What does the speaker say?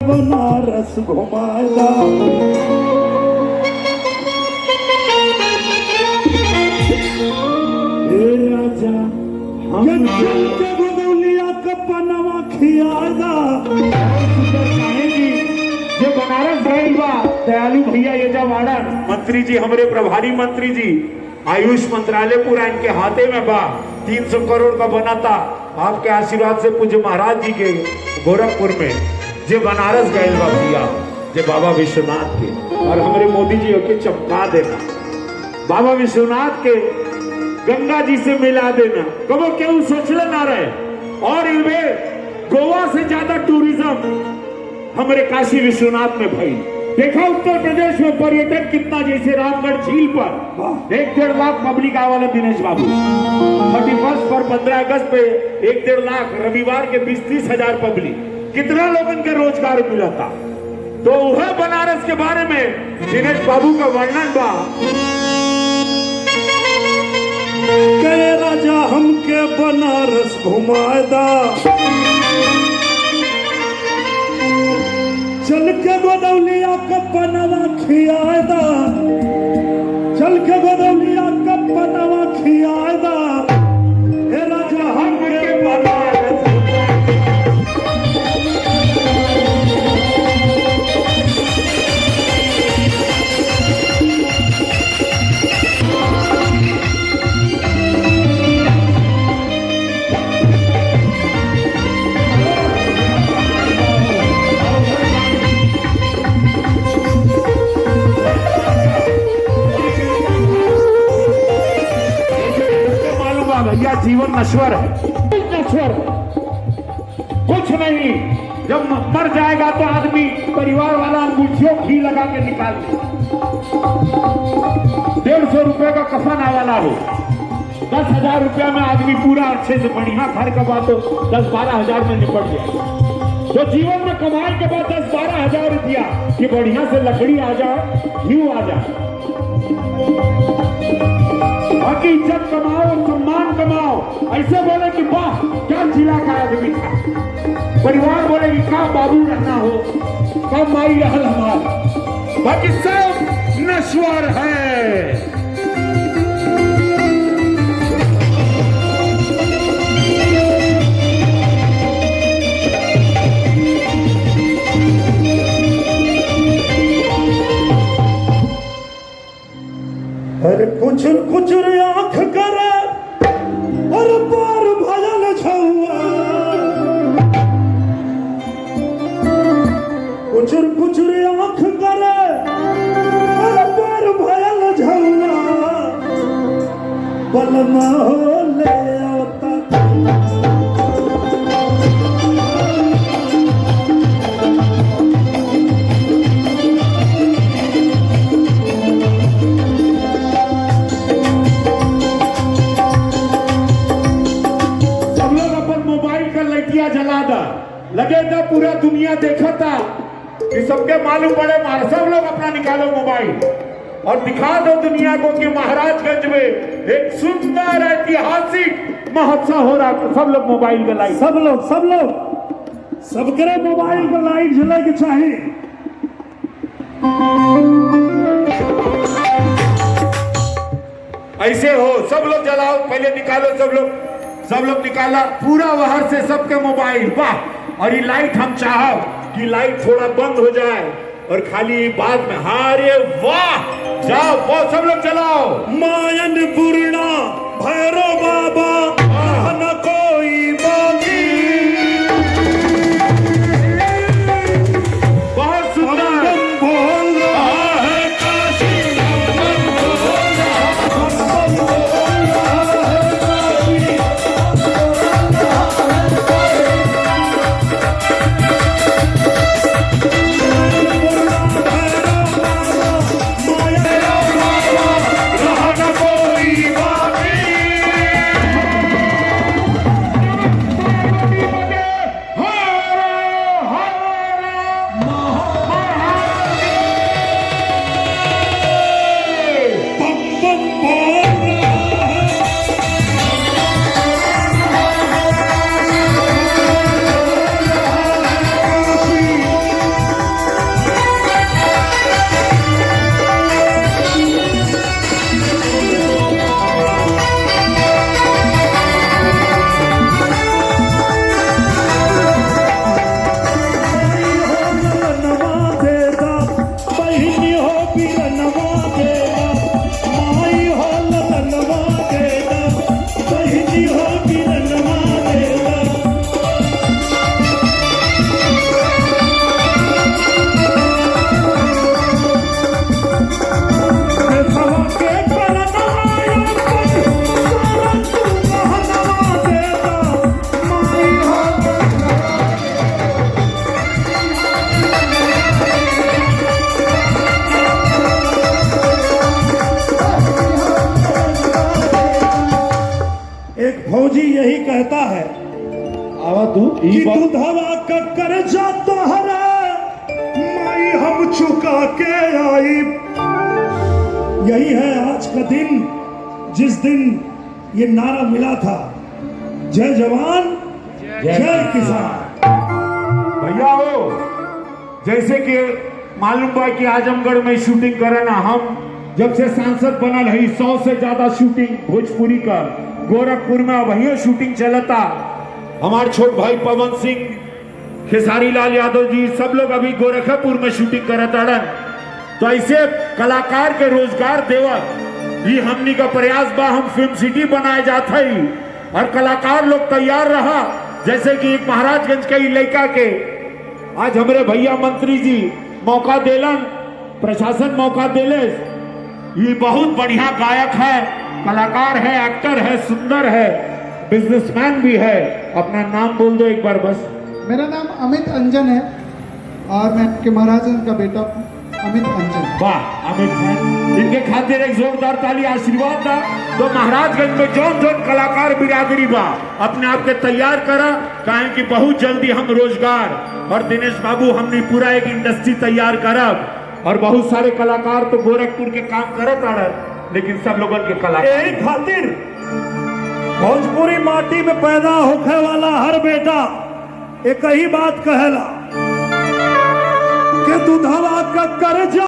बनारस घुमाएगा। राजा हम के गोदौलिया का पनवा खियाएगा। जो बनारस गए बा दयालु भैया ये जवाड़ा मंत्री जी, हमारे प्रभारी मंत्री जी, आयुष मंत्रालय पूरा इनके हाथे में बा। 300 करोड़ का बना था आपके आशीर्वाद से पूज्य महाराज जी के गोरखपुर में जो बनारस गए बा भैया, जो बाबा विश्वनाथ के, और हमारे मोदी जी के चमका देना, बाबा विश्वनाथ के गंगा जी से मिला देना, कबो क्यों सोचले ना रहे। और इनमें गोवा से ज्यादा टूरिज्म हमारे काशी विश्वनाथ में भाई देखा। उत्तर प्रदेश में पर्यटन कितना, जैसे रामगढ़ झील पर 1-1.5 लाख पब्लिक आवाला दिनेश बाबू। 31 पर 15 अगस्त पे 1-1.5 लाख, रविवार के 20-30 हजार पब्लिक, कितना लोगों के रोजगार मिला था। तो वह बनारस के बारे में दिनेश बाबू का वर्णन बा। कहे राजा हमके बनारस घुमाएदा, चल के गोदौलिया का पनवा खियाएदा, चल के गोदौलिया का पनवा खियाएदा। हे राजा हमके बनारस भैया जीवन नश्वर है, नश्वर कुछ नहीं। जब मर जाएगा तो आदमी परिवार वाला अंगूठियों घी लगा के निकाल दे। 150 रुपए का कफन आवाला हो, 10,000 रुपया में आदमी पूरा अच्छे से बढ़िया घर कमा तो 10-12 हजार में निपट जाए। तो जीवन में कमाई के बाद 10-12 हजार रुपया कि बढ़िया से लकड़ी आ जाए, घी आ जाए, बाकी इज्जत कमाओ, सम्मान कमाओ। ऐसे बोले कि वाह क्या जिला का आदमी था, परिवार बोले कि क्या बाबू रहना हो, कब माई रहल हमार, बाकी सब नश्वर है। अरे कुचुर कुचुर आंख करे और पार भजन छुआ, कुचुर कुचुर आंख करे और पार भजन छुआ, बलमा हो ले आवता लगेगा पूरा दुनिया देखा था कि सबके मालूम पड़े, सब लोग अपना निकालो मोबाइल और दिखा दो दुनिया को कि महाराजगंज में एक सुंदर ऐतिहासिक महोत्सव हो रहा है। सब लोग मोबाइल का लाइट, सब करे मोबाइल का लाइट जला के चाहिए। ऐसे हो सब लोग जलाओ, पहले निकालो, सब लोग निकाला पूरा बाहर से सबके मोबाइल। वाह, और ये लाइट हम चाहो कि लाइट थोड़ा बंद हो जाए और खाली बाद में, हारे वाह, जाओ वो सब लोग चलाओ। मायन पूर्णा भैरव बाबा न कोई बागी, बहुत सुंदर बोल रहा है काशी, कि दुधवा का कर्जा तोहरा माई हम चुका के आई। यही है आज का दिन, जिस दिन ये नारा मिला था, जय जवान जय किसान। भैया हो, जैसे कि मालूम बा कि आजमगढ़ में शूटिंग करना, हम जब से सांसद बनल है 100 से ज्यादा शूटिंग भोजपुरी का गोरखपुर में वही शूटिंग चलता। हमारे छोट भाई पवन सिंह, खेसारी लाल यादव जी सब लोग अभी गोरखपुर में शूटिंग करता। तो ऐसे कलाकार के रोजगार देवत ये हमनी का प्रयास बा। हम फिल्म सिटी बनाए जाते ही और कलाकार लोग तैयार रहा। जैसे कि एक महाराजगंज के इलाका के आज हमारे भैया मंत्री जी मौका देलन, प्रशासन मौका देले। ये बहुत बढ़िया गायक है, कलाकार है, एक्टर है, सुंदर है, बिजनेसमैन भी है। अपना नाम बोल दो एक बार बस। मेरा नाम अमित अंजन है और मैं आपके महाराजगंज का बेटा हूँ, अमित अंजन। वाह अमित है, इनके खातिर एक जोरदार ताली आशीर्वाद दा। तो महाराजगंज में जौन जौन कलाकार बिरादरी बा अपने आप के तैयार करा, कहें कि बहुत जल्दी हम रोजगार और दिनेश बाबू हमने पूरा एक इंडस्ट्री तैयार करब। और बहुत सारे कलाकार तो गोरखपुर के काम करत आ रहे, लेकिन सब लोगन के कलाकार यही खातिर भोजपुरी माटी में पैदा होने वाला हर बेटा एक ही बात कहेला कि दुधवा का कर्जा